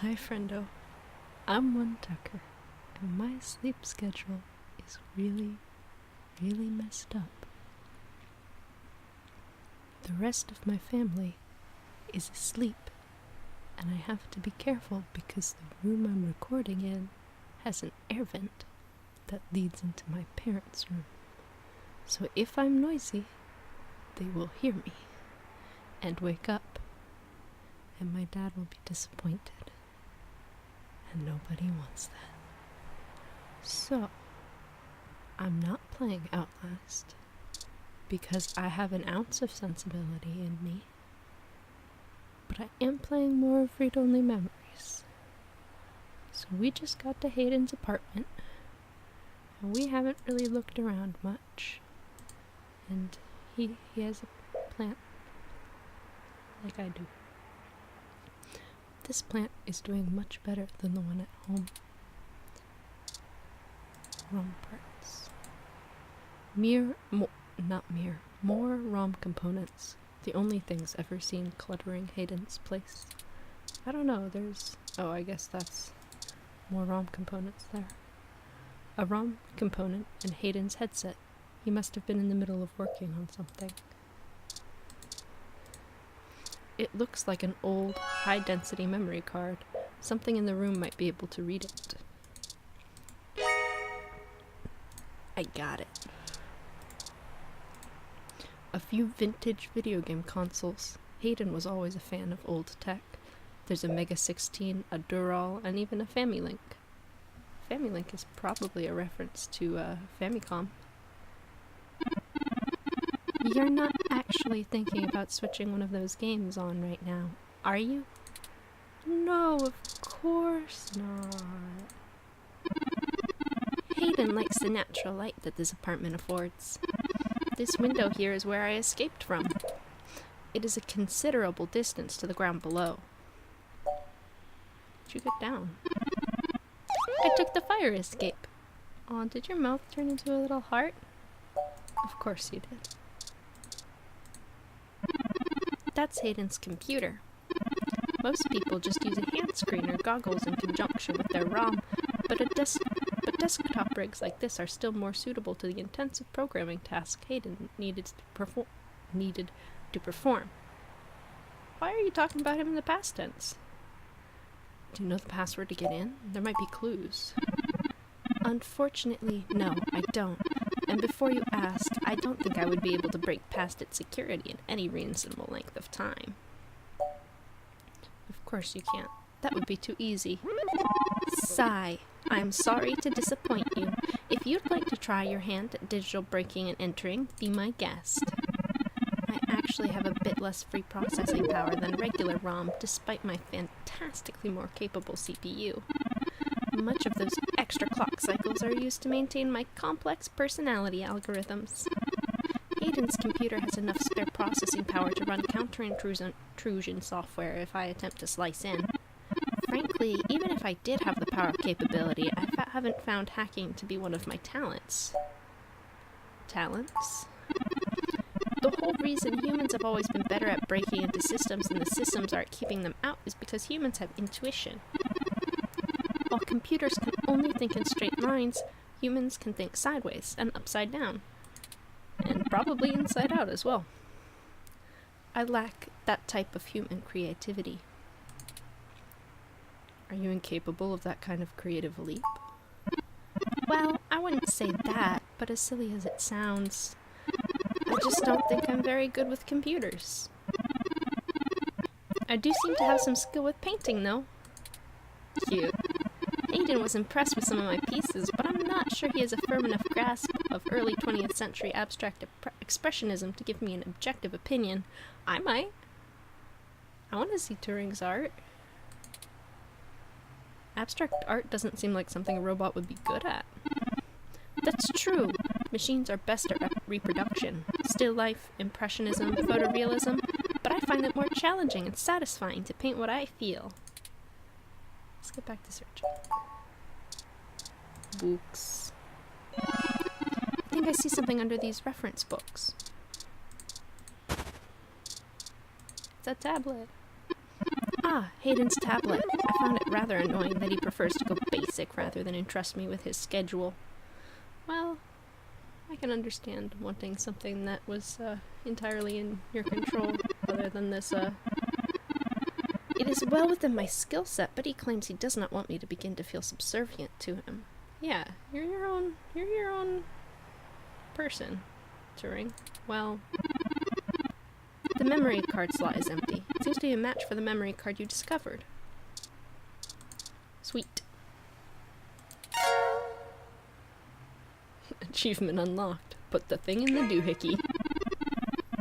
Hi, friendo. I'm One Tucker, and my sleep schedule is really messed up. The rest of my family is asleep, and I have to be careful because the room I'm recording in has an air vent that leads into my parents' room. So if I'm noisy, they will hear me and wake up, and my dad will be disappointed. And nobody wants that. So, I'm not playing Outlast because I have an ounce of sensibility in me, but I am playing more of Read-Only Memories. So we just got to Hayden's apartment, and we haven't really looked around much. And he has a plant like I do. This plant is doing much better than the one at home. ROM parts. More ROM components. The only things ever seen cluttering Hayden's place. I don't know, I guess that's more ROM components there. A ROM component in Hayden's headset. He must have been in the middle of working on something. It looks like an old, high-density memory card. Something in the room might be able to read it. I got it. A few vintage video game consoles. Hayden was always a fan of old tech. There's a Mega 16, a Dural, and even a Familink. Familink is probably a reference to Famicom. You're not actually thinking about switching one of those games on right now, are you? No, of course not. Hayden likes the natural light that this apartment affords. This window here is where I escaped from. It is a considerable distance to the ground below. Did you get down? I took the fire escape. Aw, did your mouth turn into a little heart? Of course you did. That's Hayden's computer. Most people just use a hand screen or goggles in conjunction with their ROM, but desktop rigs like this are still more suitable to the intensive programming task Hayden needed to perform. Why are you talking about him in the past tense? Do you know the password to get in? There might be clues. Unfortunately, no, I don't. And before you ask, I don't think I would be able to break past its security in any reasonable length of time. Of course you can't. That would be too easy. Sigh. I'm sorry to disappoint you. If you'd like to try your hand at digital breaking and entering, be my guest. I actually have a bit less free processing power than regular ROM, despite my fantastically more capable CPU. Much of those extra clock cycles are used to maintain my complex personality algorithms. Hayden's computer has enough spare processing power to run counter-intrusion software if I attempt to slice in. Frankly, even if I did have the power capability, I haven't found hacking to be one of my talents. Talents? The whole reason humans have always been better at breaking into systems than the systems are at keeping them out is because humans have intuition. While computers can only think in straight lines, humans can think sideways and upside down. And probably inside out as well. I lack that type of human creativity. Are you incapable of that kind of creative leap? Well, I wouldn't say that, but as silly as it sounds, I just don't think I'm very good with computers. I do seem to have some skill with painting, though. Cute. Hayden was impressed with some of my pieces, but I'm not sure he has a firm enough grasp of early 20th century abstract expressionism to give me an objective opinion. I might. I want to see Turing's art. Abstract art doesn't seem like something a robot would be good at. That's true. Machines are best at reproduction, still life, impressionism, photorealism, but I find it more challenging and satisfying to paint what I feel. Let's get back to searching. Books. I think I see something under these reference books. It's a tablet. Ah, Hayden's tablet. I found it rather annoying that he prefers to go basic rather than entrust me with his schedule. Well, I can understand wanting something that was entirely in your control, other than this, It is well within my skill set, but he claims he does not want me to begin to feel subservient to him. Yeah, you're your own person, Turing. Well, the memory card slot is empty. It seems to be a match for the memory card you discovered. Sweet. Achievement unlocked. Put the thing in the doohickey.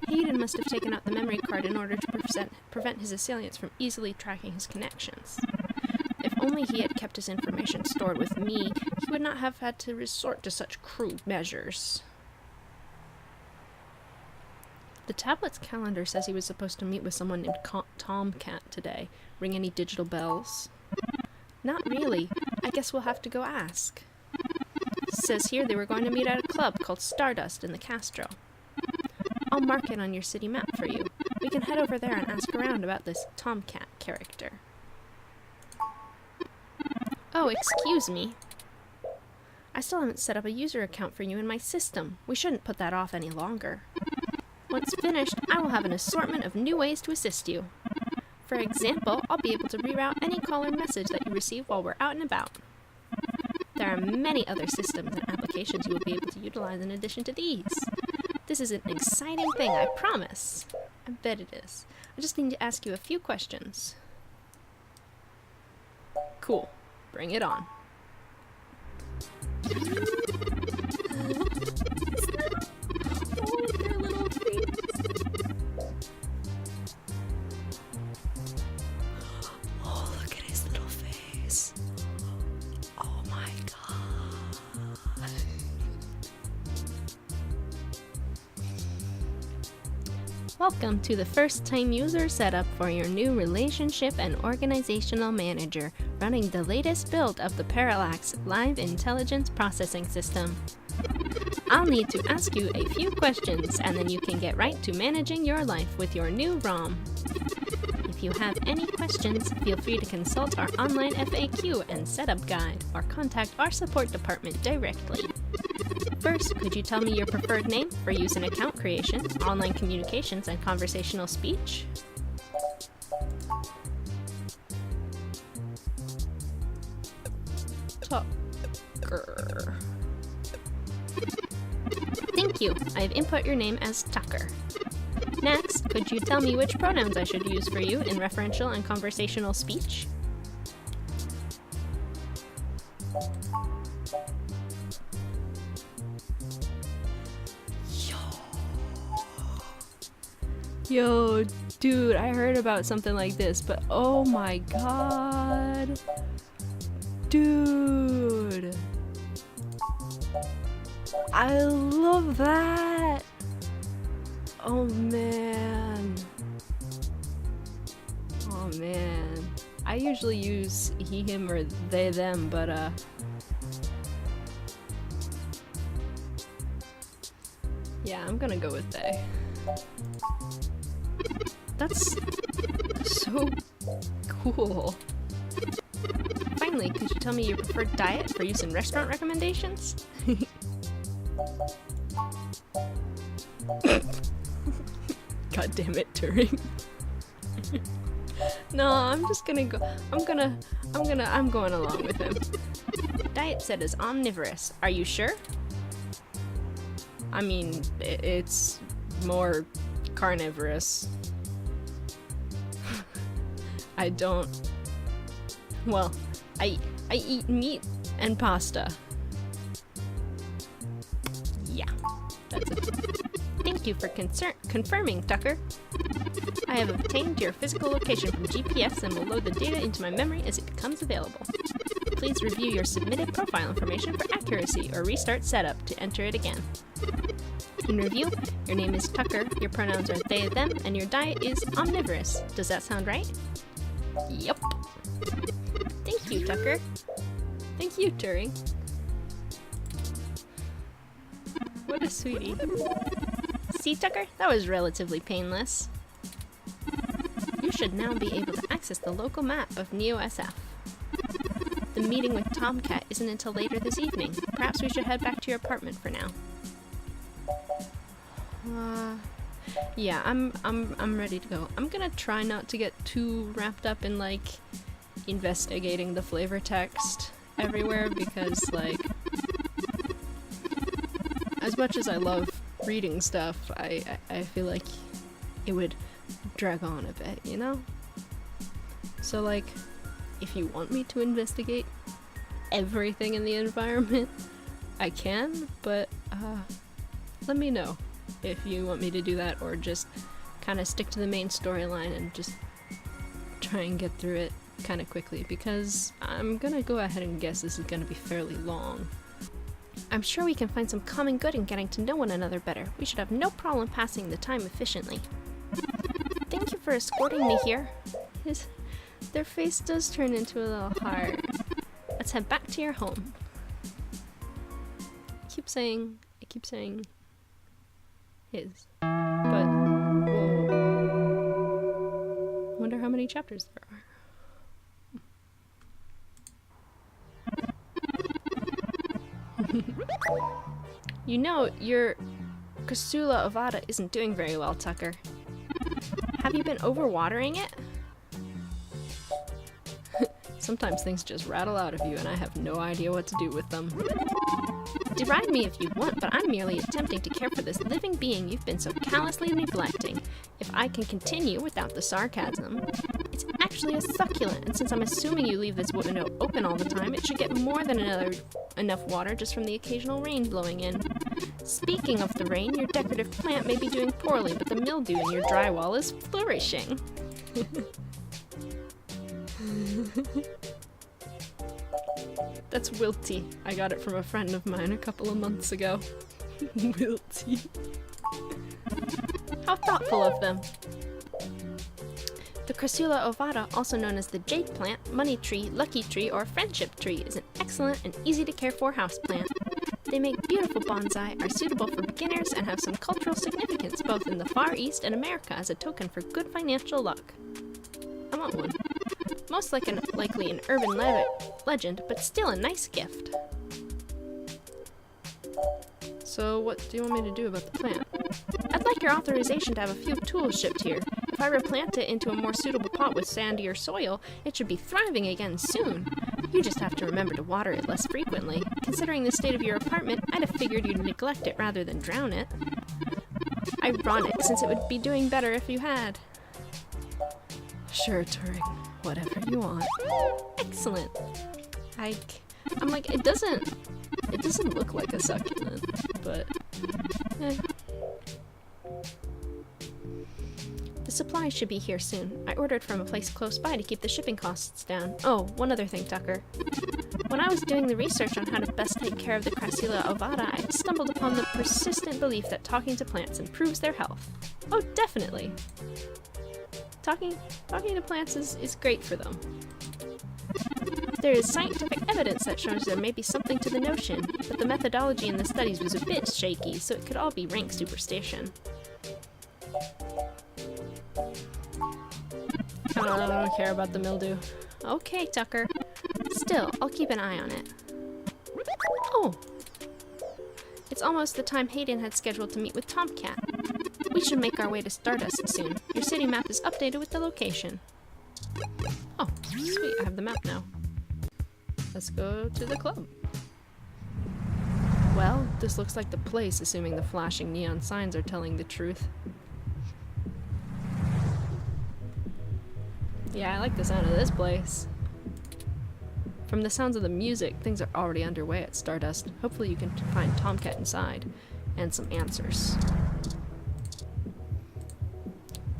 Hayden must have taken out the memory card in order to prevent his assailants from easily tracking his connections. If only he had kept his information stored with me, he would not have had to resort to such crude measures. The tablet's calendar says he was supposed to meet with someone named Tomcat today. Ring any digital bells? Not really. I guess we'll have to go ask. It says here they were going to meet at a club called Stardust in the Castro. I'll mark it on your city map for you. We can head over there and ask around about this Tomcat character. Oh, excuse me. I still haven't set up a user account for you in my system. We shouldn't put that off any longer. Once finished, I will have an assortment of new ways to assist you. For example, I'll be able to reroute any call or message that you receive while we're out and about. There are many other systems and applications you will be able to utilize in addition to these. This is an exciting thing, I promise. I bet it is. I just need to ask you a few questions. Cool. Bring it on. Oh, look at his little face. Oh my god. Welcome to the first-time user setup for your new Relationship and Organizational Manager, running the latest build of the Parallax Live Intelligence Processing System. I'll need to ask you a few questions, and then you can get right to managing your life with your new ROM. If you have any questions, feel free to consult our online FAQ and setup guide, or contact our support department directly. First, could you tell me your preferred name for use in account creation, online communications, and conversational speech? Tucker. Thank you. I have input your name as Tucker. Next, could you tell me which pronouns I should use for you in referential and conversational speech? Yo, dude, I heard about something like this, but oh my god. Dude. I love that. Oh man. Oh man. I usually use he, him, or they, them, but yeah, I'm gonna go with they. That's so cool. Finally, could you tell me your preferred diet for use in restaurant recommendations? God damn it, Turing. No, I'm just gonna go. I'm going along with him. Diet set is omnivorous. Are you sure? I mean, it's more carnivorous. I don't. Well, I eat meat and pasta. Yeah, that's it. Thank you for confirming, Tucker. I have obtained your physical location from GPS and will load the data into my memory as it becomes available. Please review your submitted profile information for accuracy or restart setup to enter it again. In review, your name is Tucker, your pronouns are they, them, and your diet is omnivorous. Does that sound right? Yep. Thank you, Tucker. Thank you, Turing. What a sweetie. See, Tucker? That was relatively painless. You should now be able to access access the local map of meOW. The meeting with Tomcat isn't until later this evening. Perhaps we should head back to your apartment for now. Yeah, I'm ready to go. I'm gonna try not to get too wrapped up in, like, investigating the flavor text everywhere, because, like, as much as I love reading stuff, I feel like it would drag on a bit, you know? So, like, if you want me to investigate everything in the environment, I can, but let me know if you want me to do that, or just kind of stick to the main storyline and just try and get through it kind of quickly, because I'm gonna go ahead and guess this is gonna be fairly long. I'm sure we can find some common good in getting to know one another better. We should have no problem passing the time efficiently. Thank you for escorting me here. Their face does turn into a little heart. Let's head back to your home. I keep saying his, but whoa. Wonder how many chapters there are. You know, your Casula ovata isn't doing very well, Tucker. Have you been overwatering it? Sometimes things just rattle out of you and I have no idea what to do with them. Deride me if you want, but I'm merely attempting to care for this living being you've been so callously neglecting. If I can continue without the sarcasm. It's actually a succulent, and since I'm assuming you leave this window open all the time, it should get more than enough water just from the occasional rain blowing in. Speaking of the rain, your decorative plant may be doing poorly, but the mildew in your drywall is flourishing. That's wilty. I got it from a friend of mine a couple of months ago. Wilty. How thoughtful of them. The Casula ovata, also known as the jade plant, money tree, lucky tree, or friendship tree, is an excellent and easy to care for houseplant. They make beautiful bonsai, are suitable for beginners, and have some cultural significance both in the Far East and America as a token for good financial luck. I want one. Most likely an urban legend, but still a nice gift. So what do you want me to do about the plant? I'd like your authorization to have a few tools shipped here. If I replant it into a more suitable pot with sandier soil, it should be thriving again soon. You just have to remember to water it less frequently. Considering the state of your apartment, I'd have figured you'd neglect it rather than drown it. Ironic, since it would be doing better if you had. Sure, Turing. Whatever you want. Excellent. I'm like, it doesn't look like a succulent, but eh. The supplies should be here soon. I ordered from a place close by to keep the shipping costs down. Oh, one other thing, Tucker. When I was doing the research on how to best take care of the Casula ovata, I stumbled upon the persistent belief that talking to plants improves their health. Oh, definitely. Talking to plants is great for them. There is scientific evidence that shows there may be something to the notion, but the methodology in the studies was a bit shaky, so it could all be rank superstition. I don't care about the mildew. Okay, Tucker. Still, I'll keep an eye on it. Oh! It's almost the time Hayden had scheduled to meet with Tomcat. We should make our way to Stardust soon. Your city map is updated with the location. Oh, sweet, I have the map now. Let's go to the club. Well, this looks like the place, assuming the flashing neon signs are telling the truth. Yeah, I like the sound of this place. From the sounds of the music, things are already underway at Stardust. Hopefully you can find Tomcat inside, and some answers.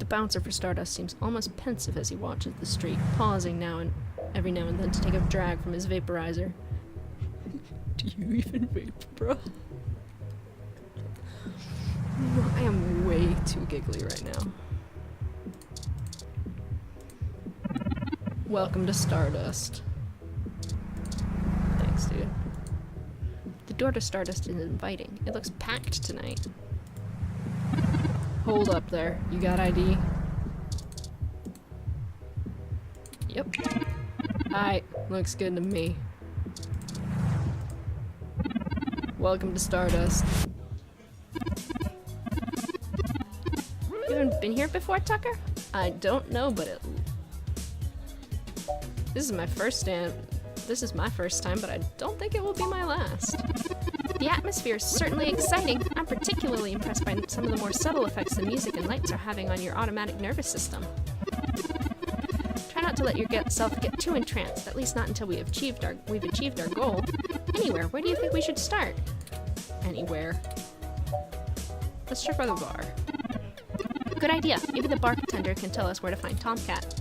The bouncer for Stardust seems almost pensive as he watches the street, pausing every now and then to take a drag from his vaporizer. Do you even vape, bro? I am way too giggly right now. Welcome to Stardust. Thanks, dude. The door to Stardust is inviting. It looks packed tonight. Hold up there. You got ID? Yep. Alright, looks good to me. Welcome to Stardust. You haven't been here before, Tucker? I don't know, but this is my first time, but I don't think it will be my last. The atmosphere is certainly exciting. I'm particularly impressed by some of the more subtle effects the music and lights are having on your automatic nervous system. Try not to let yourself get too entranced, at least not until we've achieved our goal. Anywhere, where do you think we should start? Anywhere. Let's check by the bar. Good idea. Maybe the bartender can tell us where to find Tomcat.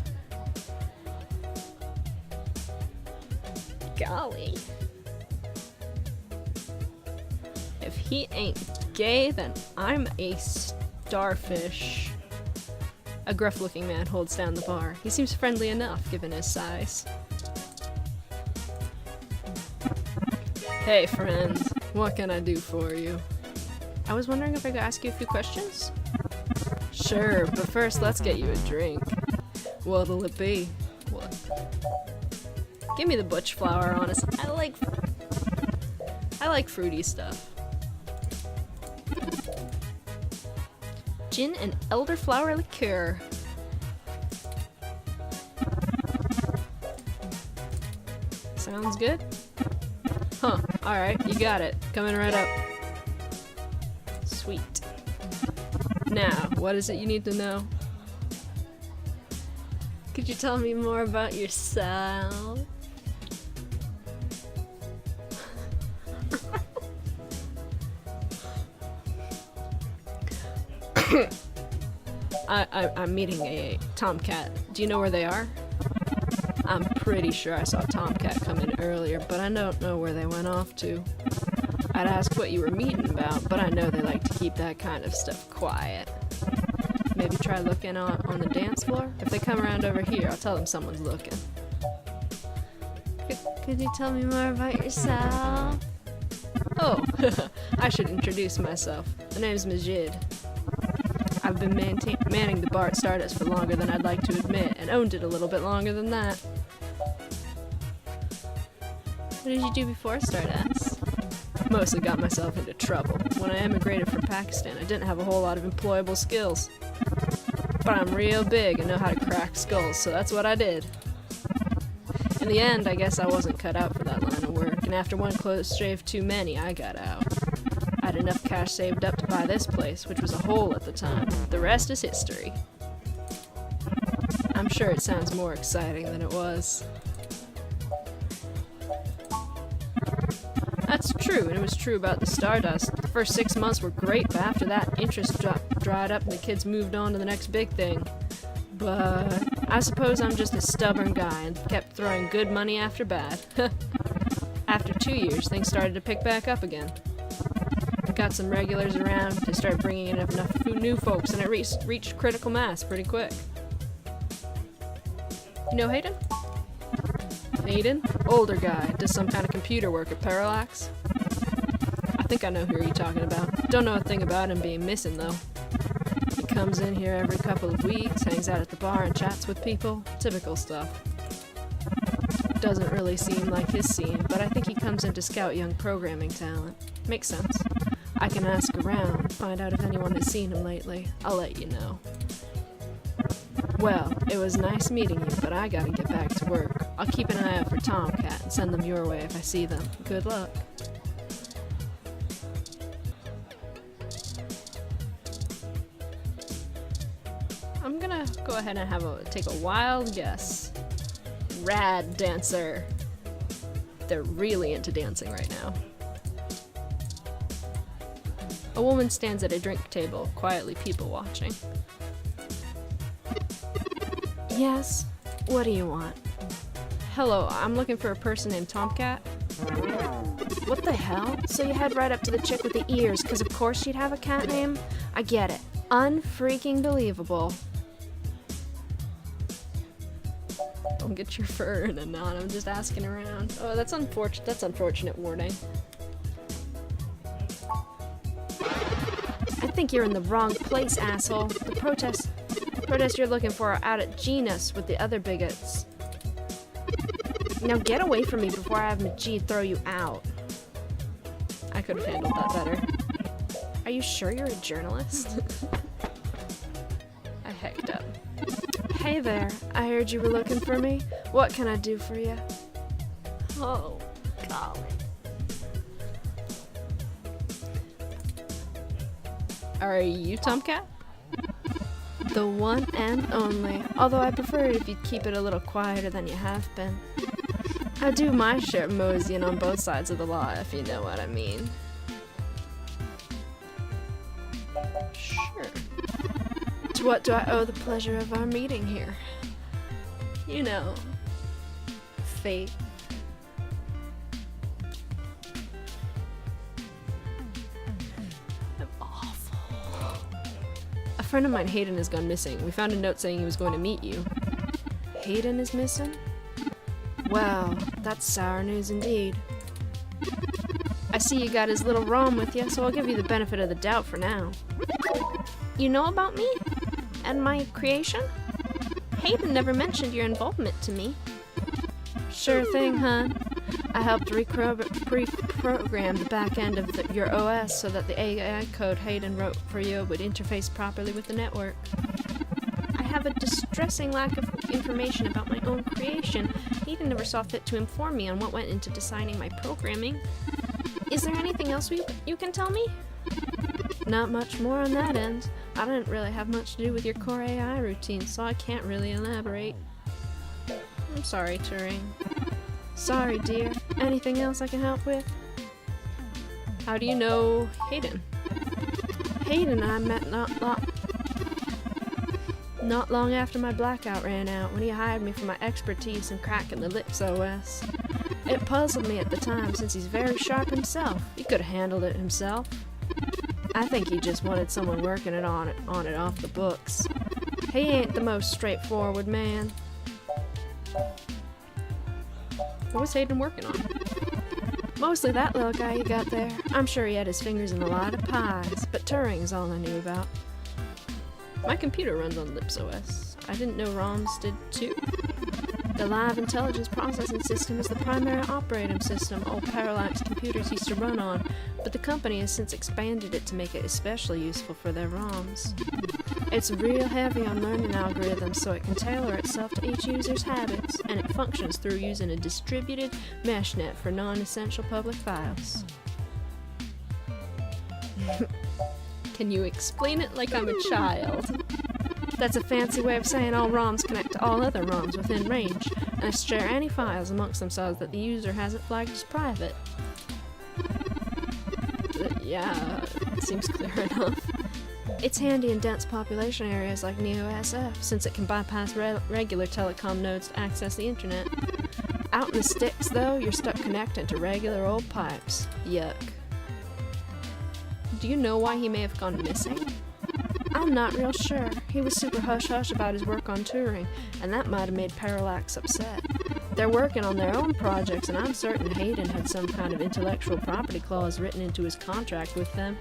Golly. If he ain't gay, then I'm a starfish. A gruff-looking man holds down the bar. He seems friendly enough, given his size. Hey, friends. What can I do for you? I was wondering if I could ask you a few questions? Sure, but first let's get you a drink. What'll it be? What? Give me the butch flower, honest. I like fruity stuff. Gin and elderflower liqueur. Sounds good? Huh, alright, you got it. Coming right up. Sweet. Now, what is it you need to know? Could you tell me more about yourself? I'm meeting a Tomcat. Do you know where they are? I'm pretty sure I saw Tomcat come in earlier, but I don't know where they went off to. I'd ask what you were meeting about, but I know they like to keep that kind of stuff quiet. Maybe try looking on the dance floor? If they come around over here, I'll tell them someone's looking. Could you tell me more about yourself? Oh, I should introduce myself. My name's Majid. I've been manning the bar at Stardust for longer than I'd like to admit, and owned it a little bit longer than that. What did you do before Stardust? Mostly got myself into trouble. When I emigrated from Pakistan, I didn't have a whole lot of employable skills. But I'm real big and know how to crack skulls, so that's what I did. In the end, I guess I wasn't cut out for that line of work, and after one close shave too many, I got out. I had enough cash saved up to buy this place, which was a hole at the time. The rest is history. I'm sure it sounds more exciting than it was. That's true, and it was true about the Stardust. The first 6 months were great, but after that, interest dried up and the kids moved on to the next big thing. But I suppose I'm just a stubborn guy and kept throwing good money after bad. After 2 years, things started to pick back up again. Got some regulars around, they started bringing in enough new folks, and it reached critical mass pretty quick. You know Hayden? Hayden? Older guy, does some kind of computer work at Parallax. I think I know who you're talking about. Don't know a thing about him being missing, though. He comes in here every couple of weeks, hangs out at the bar and chats with people. Typical stuff. Doesn't really seem like his scene, but I think he comes in to scout young programming talent. Makes sense. I can ask around, find out if anyone has seen him lately. I'll let you know. Well, it was nice meeting you, but I gotta get back to work. I'll keep an eye out for Tomcat and send them your way if I see them. Good luck. I'm gonna go ahead and take a wild guess. Rad dancer. They're really into dancing right now. A woman stands at a drink table, quietly people watching. Yes? What do you want? Hello, I'm looking for a person named Tomcat. What the hell? So you head right up to the chick with the ears, because of course she'd have a cat name? I get it. Unfreaking believable. Don't get your fur in a knot, I'm just asking around. Oh, that's unfortunate. That's unfortunate warning. I think you're in the wrong place, asshole. The protest you're looking for are out at Genus with the other bigots. Now get away from me before I have Majid throw you out. I could have handled that better. Are you sure you're a journalist? I hecked up. Hey there, I heard you were looking for me. What can I do for you? Oh, golly. Are you Tomcat? The one and only, although I prefer it if you'd keep it a little quieter than you have been. I do my share of moseying on both sides of the law, if you know what I mean. Sure. To what do I owe the pleasure of our meeting here? You know, fate. I'm awful. A friend of mine, Hayden, has gone missing. We found a note saying he was going to meet you. Hayden is missing? Well, that's sour news indeed. I see you got his little ROM with you, so I'll give you the benefit of the doubt for now. You know about me? And my creation? Hayden never mentioned your involvement to me. Sure thing, hon. I helped pre-program the back end of your OS so that the AI code Hayden wrote for you would interface properly with the network. I have a distressing lack of information about my own creation. Hayden never saw fit to inform me on what went into designing my programming. Is there anything else you can tell me? Not much more on that end. I didn't really have much to do with your core AI routine, so I can't really elaborate. I'm sorry, Turing. Sorry, dear. Anything else I can help with? How do you know Hayden? Hayden and I met not long after my blackout ran out, when he hired me for my expertise in cracking the Lips OS. It puzzled me at the time, since he's very sharp himself. He could have handled it himself. I think he just wanted someone working on it off the books. He ain't the most straightforward man. What was Hayden working on? Mostly that little guy you got there. I'm sure he had his fingers in a lot of pies, but Turing's all I knew about. My computer runs on Lips OS. I didn't know ROMs did too. The Live Intelligence Processing System is the primary operating system old Parallax computers used to run on, but the company has since expanded it to make it especially useful for their ROMs. It's real heavy on learning algorithms so it can tailor itself to each user's habits, and it functions through using a distributed mesh net for non-essential public files. Can you explain it like I'm a child? That's a fancy way of saying all ROMs connect to all other ROMs within range, and share any files amongst themselves that the user hasn't flagged as private. Yeah, it seems clear enough. It's handy in dense population areas like meOW, since it can bypass regular telecom nodes to access the internet. Out in the sticks, though, you're stuck connecting to regular old pipes. Yuck. Do you know why he may have gone missing? I'm not real sure. He was super hush-hush about his work on Turing, and that might have made Parallax upset. They're working on their own projects, and I'm certain Hayden had some kind of intellectual property clause written into his contract with them.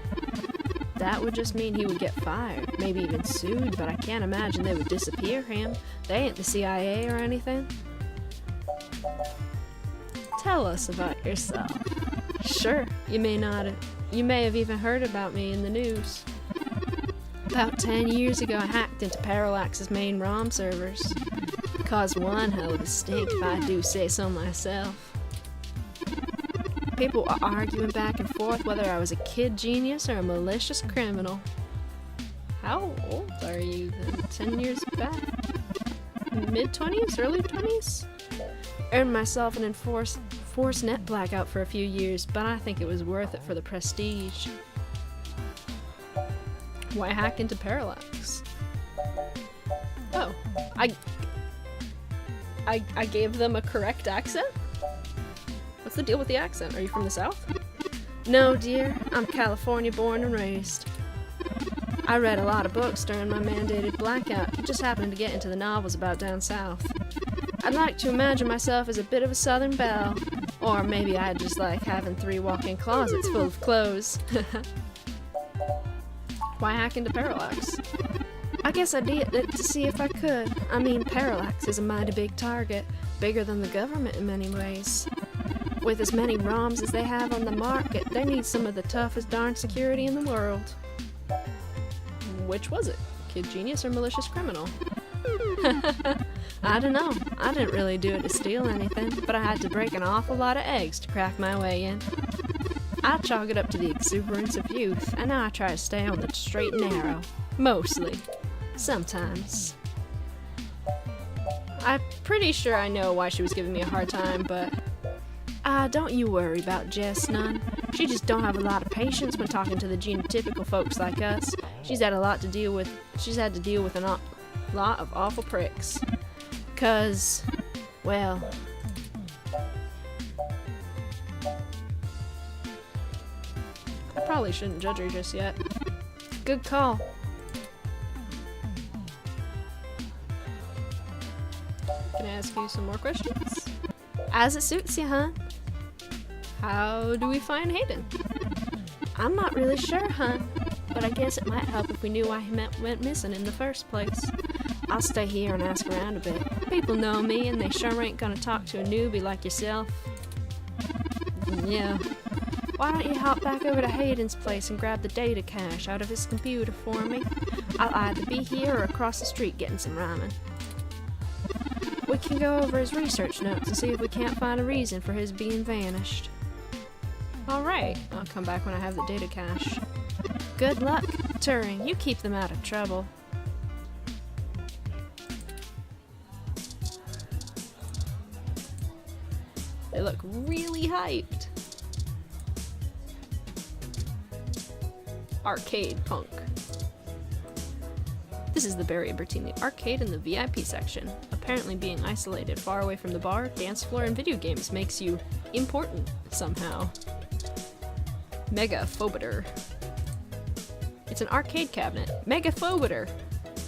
That would just mean he would get fired, maybe even sued, but I can't imagine they would disappear him. They ain't the CIA or anything. Tell us about yourself. Sure, you may have even heard about me in the news. About 10 years ago, I hacked into Parallax's main ROM servers. Caused one hell of a stink, if I do say so myself. People were arguing back and forth whether I was a kid genius or a malicious criminal. How old are you then? 10 years back? Mid-20s? Early 20s? Earned myself an enforced net blackout for a few years, but I think it was worth it for the prestige. Why hack into Parallax? Oh, I gave them a correct accent? What's the deal with the accent? Are you from the South? No, dear. I'm California born and raised. I read a lot of books during my mandated blackout. Just happened to get into the novels about down south. I'd like to imagine myself as a bit of a Southern belle. Or maybe I just like having 3 walk-in closets full of clothes. Why hack into Parallax? I guess I did it to see if I could. I mean, Parallax is a mighty big target, bigger than the government in many ways. With as many ROMs as they have on the market, they need some of the toughest darn security in the world. Which was it? Kid genius or malicious criminal? I don't know. I didn't really do it to steal anything, but I had to break an awful lot of eggs to crack my way in. I chalk it up to the exuberance of youth, and now I try to stay on the straight and narrow. Mostly. Sometimes. I'm pretty sure I know why she was giving me a hard time, but... don't you worry about Jess none. She just don't have a lot of patience when talking to the genotypical folks like us. She's had to deal with a lot of awful pricks. 'Cause, well... I probably shouldn't judge her just yet. Good call. Can I ask you some more questions? As it suits you, huh? How do we find Hayden? I'm not really sure, hon, but I guess it might help if we knew why he went missing in the first place. I'll stay here and ask around a bit. People know me, and they sure ain't gonna talk to a newbie like yourself. Yeah. Why don't you hop back over to Hayden's place and grab the data cache out of his computer for me? I'll either be here or across the street getting some ramen. We can go over his research notes and see if we can't find a reason for his being vanished. Alright, I'll come back when I have the data cache. Good luck, Turing. You keep them out of trouble. They look really hyped. Arcade punk. This is the barrier between the arcade and the VIP section. Apparently being isolated far away from the bar, dance floor, and video games makes you important somehow. Megaphobiter. It's an arcade cabinet. Megaphobiter!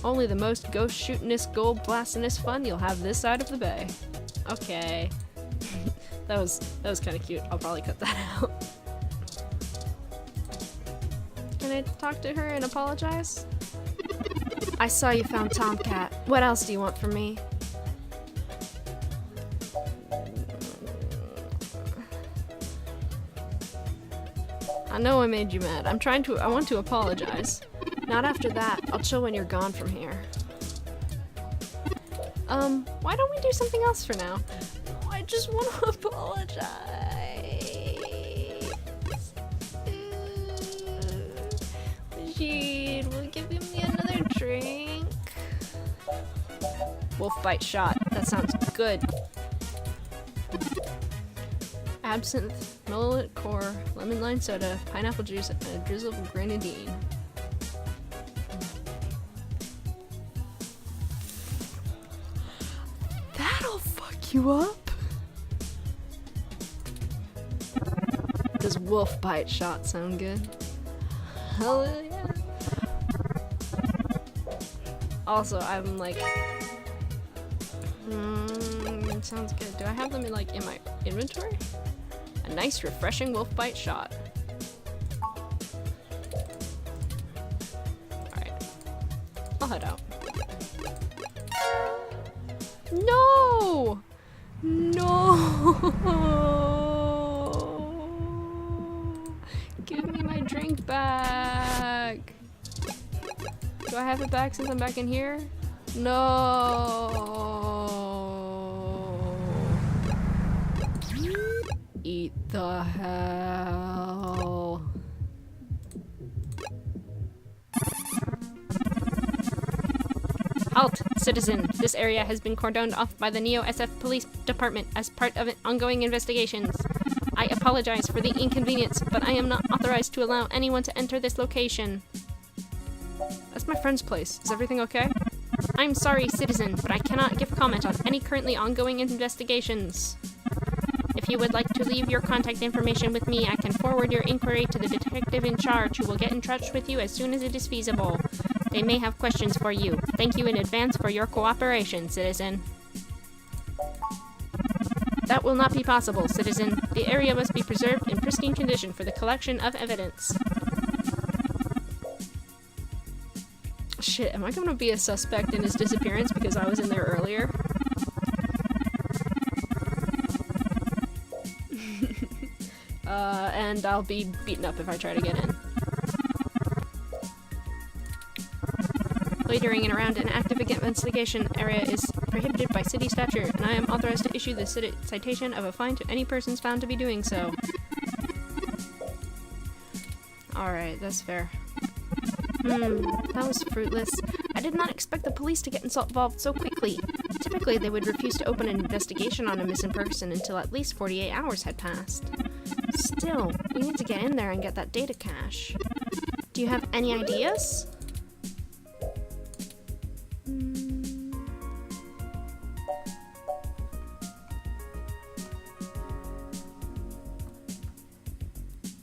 Only the most ghost-shootin'est, gold-blastin'est fun you'll have this side of the bay. Okay. that was kind of cute. I'll probably cut that out. Can I talk to her and apologize? I saw you found Tomcat. What else do you want from me? I know I made you mad. I want to apologize. Not after that. I'll chill when you're gone from here. Why don't we do something else for now? I just want to apologize. She'd will you give me another drink? Wolf bite shot. That sounds good. Absinthe, millet core, lemon lime soda, pineapple juice, and a drizzle of grenadine. That'll fuck you up. Does wolf bite shot sound good? Hell yeah. Also, I'm like, sounds good. Do I have them in my inventory? A nice, refreshing wolf bite shot. Alright. I'll head out. No! No! Give me my drink back! Do I have it back since I'm back in here? No! Eat the hell. Halt, citizen. This area has been cordoned off by the Neo-SF Police Department as part of ongoing investigations. I apologize for the inconvenience, but I am not authorized to allow anyone to enter this location. That's my friend's place. Is everything okay? I'm sorry, citizen, but I cannot give comment on any currently ongoing investigations. If you would like to leave your contact information with me, I can forward your inquiry to the detective in charge, who will get in touch with you as soon as it is feasible. They may have questions for you. Thank you in advance for your cooperation, citizen. That will not be possible, citizen. The area must be preserved in pristine condition for the collection of evidence. Shit, am I going to be a suspect in his disappearance because I was in there earlier? and I'll be beaten up if I try to get in. Loitering around an active investigation area is prohibited by city statute, and I am authorized to issue the citation of a fine to any persons found to be doing so. Alright, that's fair. That was fruitless. I did not expect the police to get involved so quickly. Typically, they would refuse to open an investigation on a missing person until at least 48 hours had passed. Still, we need to get in there and get that data cache. Do you have any ideas?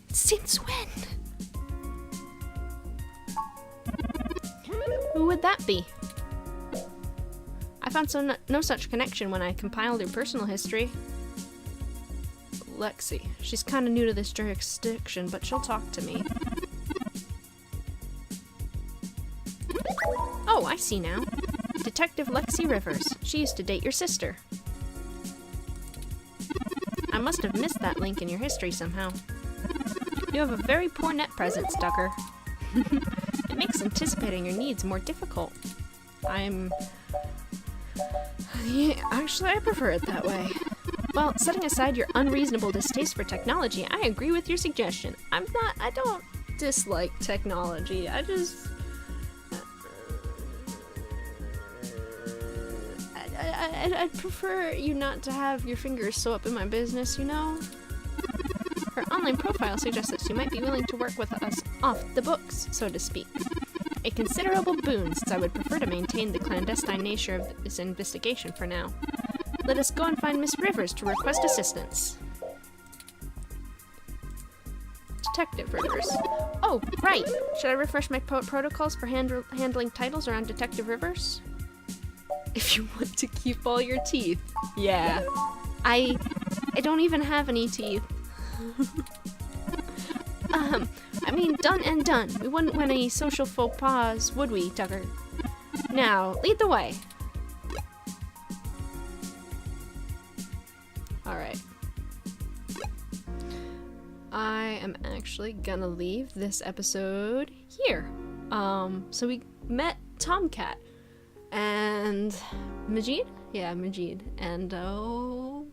Since when? Who would that be? I found no such connection when I compiled her personal history. Lexi. She's kinda new to this jurisdiction, but she'll talk to me. Oh, I see now. Detective Lexi Rivers. She used to date your sister. I must have missed that link in your history somehow. You have a very poor net presence, Tucker. It makes anticipating your needs more difficult. Yeah, actually, I prefer it that way. Well, setting aside your unreasonable distaste for technology, I agree with your suggestion. I don't dislike technology. I just... I'd prefer you not to have your fingers so up in my business, you know? Her online profile suggests that she might be willing to work with us off the books, so to speak. A considerable boon, since I would prefer to maintain the clandestine nature of this investigation for now. Let us go and find Miss Rivers to request assistance. Detective Rivers. Oh, right! Should I refresh my protocols for handling titles around Detective Rivers? If you want to keep all your teeth. Yeah. I don't even have any teeth. I mean, done and done. We wouldn't want any social faux pas, would we, Tucker? Now, lead the way. Alright. I am actually gonna leave this episode here. So we met Tomcat and Majid? Yeah, Majid. And oh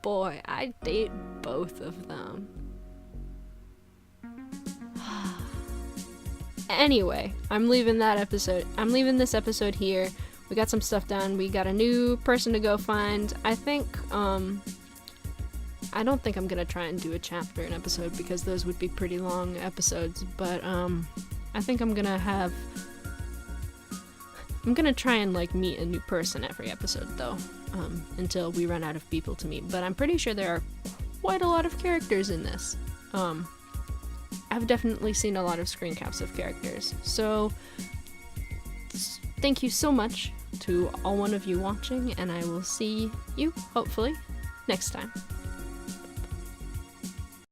boy, I'd date both of them. Anyway, I'm leaving this episode here. We got some stuff done. We got a new person to go find. I think, I don't think I'm gonna try and do a chapter an episode because those would be pretty long episodes, but, I think I'm gonna try and, like, meet a new person every episode, though, until we run out of people to meet. But I'm pretty sure there are quite a lot of characters in this. I've definitely seen a lot of screen caps of characters. So, thank you so much to all one of you watching, and I will see you, hopefully, next time.